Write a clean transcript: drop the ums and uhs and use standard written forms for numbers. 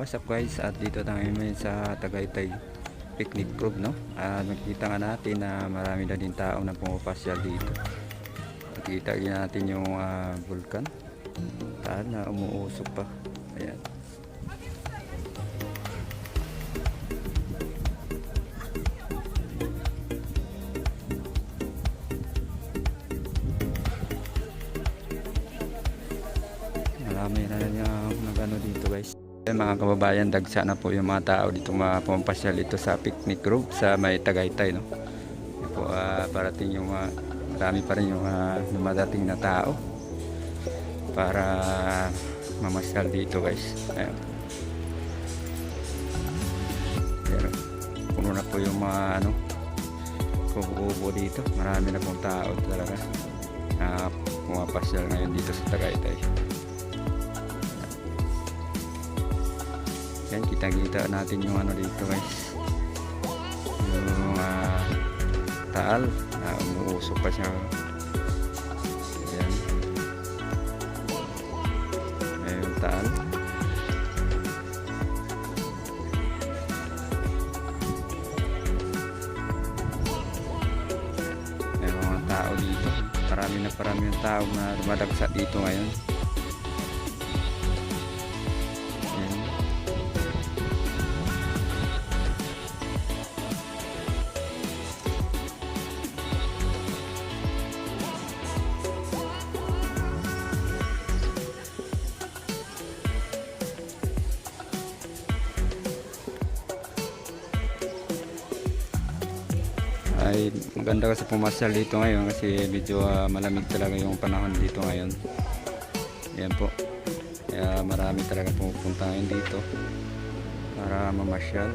What's up guys, at dito tayo ngayon sa Tagaytay picnic group, no? Nakikita nga natin na marami na din tao na pumapasyal dito. Nakikita natin yung vulkan na umuusok pa. Ayan. Marami na yung nagano dito guys. Mga kababayan, dagsa na po yung mga tao dito pumapasyal ito sa picnic group sa may Tagaytay, no? Po, parating yung marami pa rin yung dumadating na tao para mamasyal dito guys. Ayan. Pero puno na po yung mga kubo dito. Marami na pong tao talaga pumapasyal ngayon dito sa Tagaytay. Yan, kita-kita natin yung dito guys, yung taal umuusok pa siya. Yan, ayan yung taal. Ayan mga tao dito, parami yung tao na dumadagsa dito ngayon. Ay maganda kasi pumasyal dito ngayon kasi medyo malamig talaga yung panahon dito ngayon. Yan po, kaya marami talaga pumupunta ngayon dito para mamasyal.